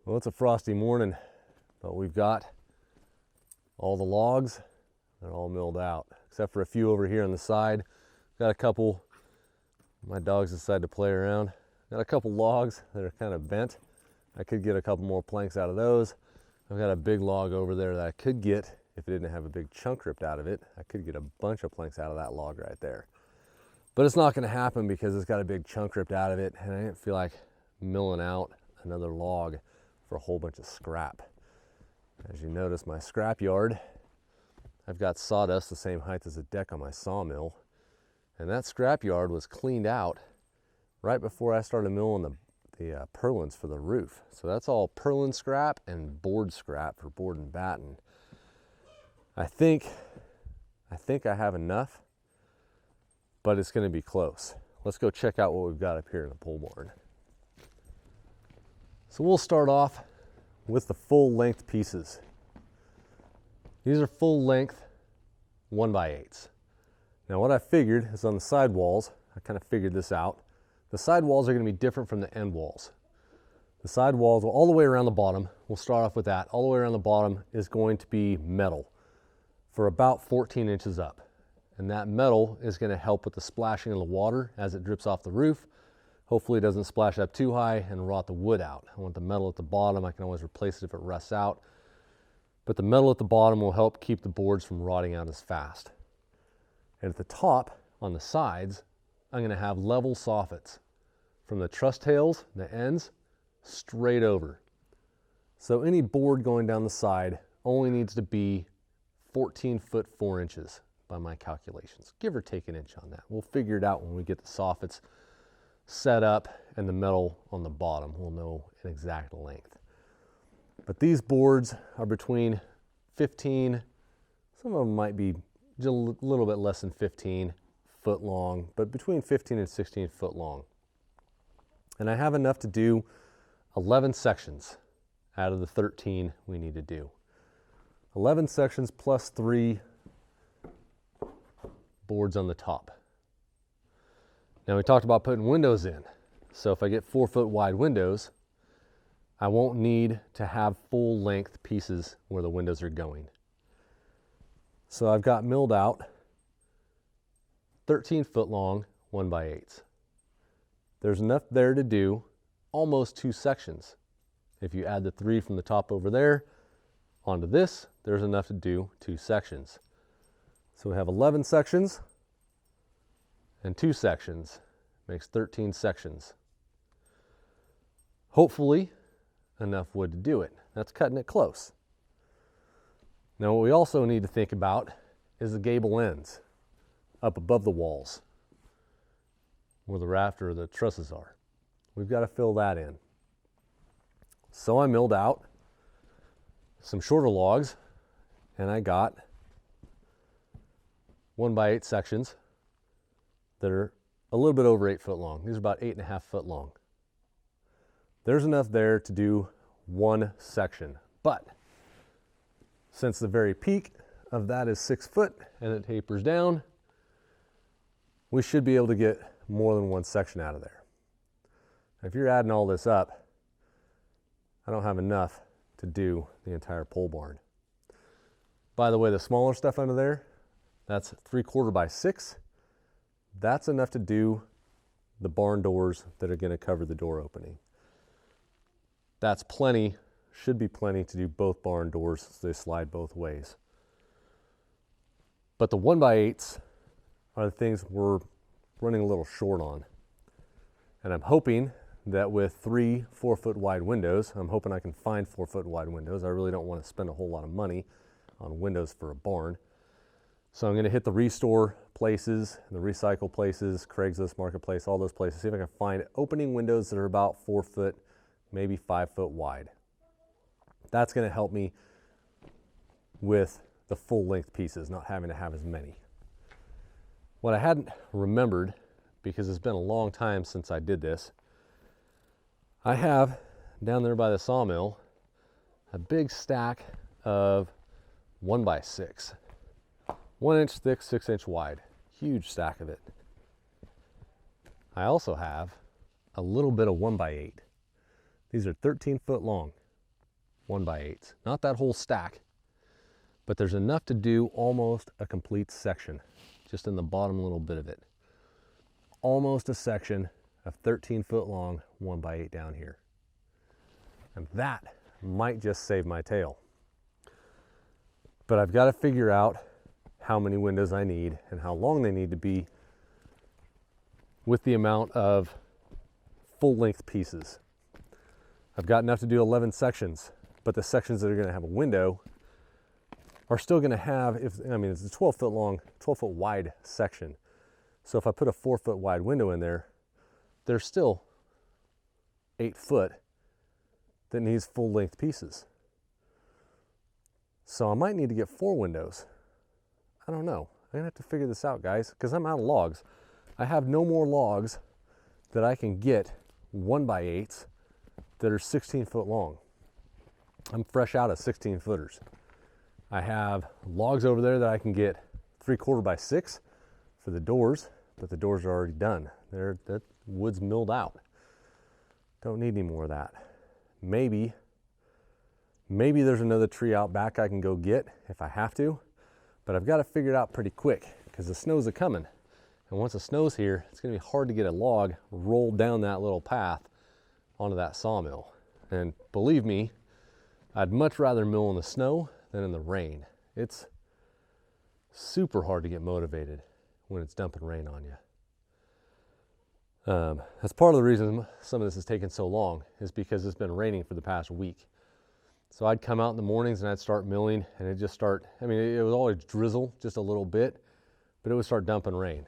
Well, it's a frosty morning, but we've got all the logs. They're all milled out, except for a few over here on the side. Got a couple, my dogs decided to play around. Got a couple logs that are kind of bent. I could get a couple more planks out of those. I've got a big log over there that I could get, if it didn't have a big chunk ripped out of it, I could get a bunch of planks out of that log right there. But it's not gonna happen because it's got a big chunk ripped out of it, and I didn't feel like milling out another log for a whole bunch of scrap. As you notice, my scrap yard, I've got sawdust the same height as the deck on my sawmill, and that scrap yard was cleaned out right before I started milling the purlins for the roof. So that's all purlin scrap and board scrap for board and batten. I think I have enough, but it's going to be close. Let's go check out what we've got up here in the pole barn. So we'll start off with the full length pieces. These are full length 1x8s. Now what I figured is on the side walls, I kind of figured this out. The side walls are going to be different from the end walls. The side walls all the way around the bottom, we'll start off with that, all the way around the bottom is going to be metal for about 14 inches up. And that metal is going to help with the splashing of the water as it drips off the roof. Hopefully it doesn't splash up too high and rot the wood out. I want the metal at the bottom. I can always replace it if it rusts out. But the metal at the bottom will help keep the boards from rotting out as fast. And at the top, on the sides, I'm going to have level soffits from the truss tails, the ends, straight over. So any board going down the side only needs to be 14 foot 4 inches by my calculations, give or take an inch on that. We'll figure it out when we get the soffits set up and the metal on the bottom. We'll know an exact length. But these boards are between 15, some of them might be just a little bit less than 15 foot long, but between 15 and 16 foot long. And I have enough to do 11 sections out of the 13 we need to do. 11 sections plus 3 boards on the top. Now we talked about putting windows in. So if I get 4 foot wide windows, I won't need to have full length pieces where the windows are going. So I've got milled out 13 foot long 1x8s. There's enough there to do almost 2 sections. If you add the 3 from the top over there onto this, there's enough to do 2 sections. So we have 11 sections and 2 sections, makes 13 sections. Hopefully enough wood to do it. That's cutting it close. Now what we also need to think about is the gable ends up above the walls where the rafter or the trusses are. We've got to fill that in. So I milled out some shorter logs and I got 1x8 sections that are a little bit over 8 foot long. These are about 8.5 foot long. There's enough there to do 1 section, but since the very peak of that is 6 foot and it tapers down, we should be able to get more than 1 section out of there. If you're adding all this up, I don't have enough to do the entire pole barn. By the way, the smaller stuff under there, that's 3/4 by 6. That's enough to do the barn doors that are going to cover the door opening. That's plenty, should be plenty to do both barn doors so they slide both ways. But the 1x8s are the things we're running a little short on. And I'm hoping that with 3 4 foot wide windows, I'm hoping I can find 4 foot wide windows. I really don't want to spend a whole lot of money on windows for a barn. So I'm going to hit the restore places, the recycle places, Craigslist Marketplace, all those places, see if I can find opening windows that are about 4 foot, maybe 5 foot wide. That's going to help me with the full length pieces, not having to have as many. What I hadn't remembered, because it's been a long time since I did this, I have down there by the sawmill a big stack of 1x6. 1 inch thick, 6 inch wide. Huge stack of it. I also have a little bit of 1x8. These are 13 foot long. 1x8s. Not that whole stack, but there's enough to do almost a complete section, just in the bottom little bit of it. Almost a section of 13 foot long 1x8 down here. And that might just save my tail. But I've got to figure out how many windows I need and how long they need to be with the amount of full length pieces. I've got enough to do 11 sections, but the sections that are going to have a window are still going to have, it's a 12 foot long, 12 foot wide section. So if I put a 4 foot wide window in there, there's still 8 foot that needs full length pieces. So I might need to get 4 windows. I don't know. I'm gonna have to figure this out, guys, because I'm out of logs. I have no more logs that I can get 1x8s that are 16 foot long. I'm fresh out of 16 footers. I have logs over there that I can get 3/4 by 6 for the doors, but the doors are already done. That wood's milled out. Don't need any more of that. Maybe there's another tree out back I can go get if I have to, but I've got to figure it out pretty quick because the snow's a coming. And once the snow's here, it's going to be hard to get a log rolled down that little path onto that sawmill. And believe me, I'd much rather mill in the snow than in the rain. It's super hard to get motivated when it's dumping rain on you. That's part of the reason some of this is taking so long, is because it's been raining for the past week. So I'd come out in the mornings and I'd start milling, and it'd just start, it would always drizzle just a little bit, but it would start dumping rain.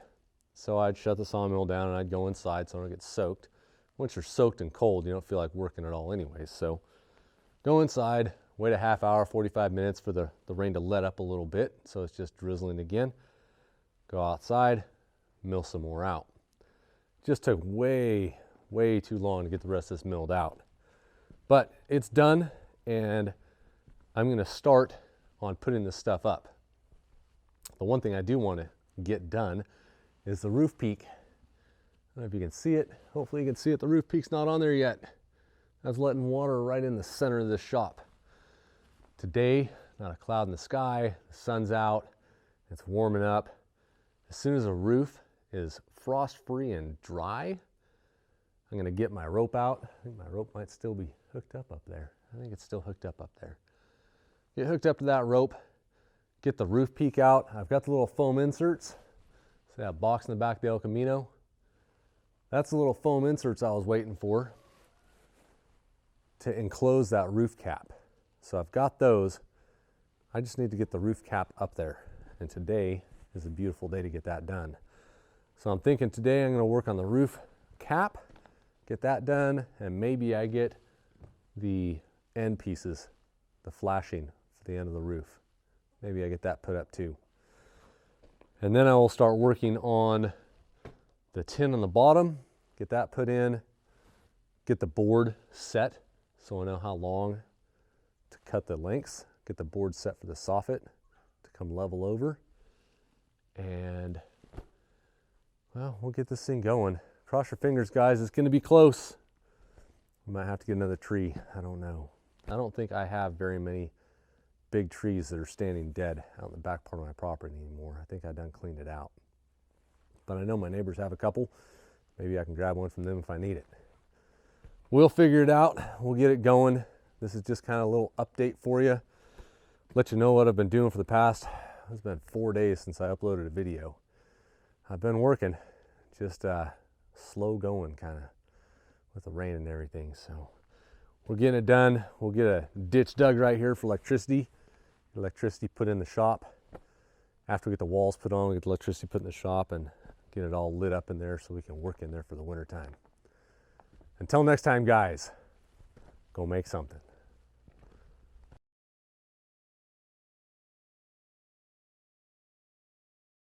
So I'd shut the sawmill down and I'd go inside so I don't get soaked. Once you're soaked and cold, you don't feel like working at all anyways. So go inside, wait a half hour, 45 minutes for the rain to let up a little bit, so it's just drizzling again. Go outside, mill some more out. Just took way too long to get the rest of this milled out. But it's done, and I'm gonna start on putting this stuff up. The one thing I do want to get done is the roof peak. I don't know if you can see it. Hopefully you can see it. The roof peak's not on there yet. I was letting water right in the center of this shop. Today, not a cloud in the sky, the sun's out, it's warming up. As soon as the roof is frost-free and dry, I'm gonna get my rope out. I think my rope might still be hooked up there. I think it's still hooked up there. Get hooked up to that rope, get the roof peak out. I've got the little foam inserts. See that box in the back of the El Camino? That's the little foam inserts I was waiting for to enclose that roof cap. So I've got those. I just need to get the roof cap up there. And today is a beautiful day to get that done. So I'm thinking today I'm gonna work on the roof cap, get that done, and maybe I get the end pieces, the flashing for the end of the roof. Maybe I get that put up too. And then I will start working on the tin on the bottom, get that put in, get the board set so I know how long to cut the lengths, get the board set for the soffit to come level over, and well, we'll get this thing going. Cross your fingers, guys, it's gonna be close. We might have to get another tree, I don't know. I don't think I have very many big trees that are standing dead out in the back part of my property anymore. I think I done cleaned it out. But I know my neighbors have a couple. Maybe I can grab one from them if I need it. We'll figure it out. We'll get it going. This is just kind of a little update for you. Let you know what I've been doing for the past, it's been 4 days since I uploaded a video. I've been working, just slow going kind of with the rain and everything. So we're getting it done. We'll get a ditch dug right here for electricity. Electricity put in the shop. After we get the walls put on, we get the electricity put in the shop and get it all lit up in there so we can work in there for the winter time. Until next time, guys, go make something.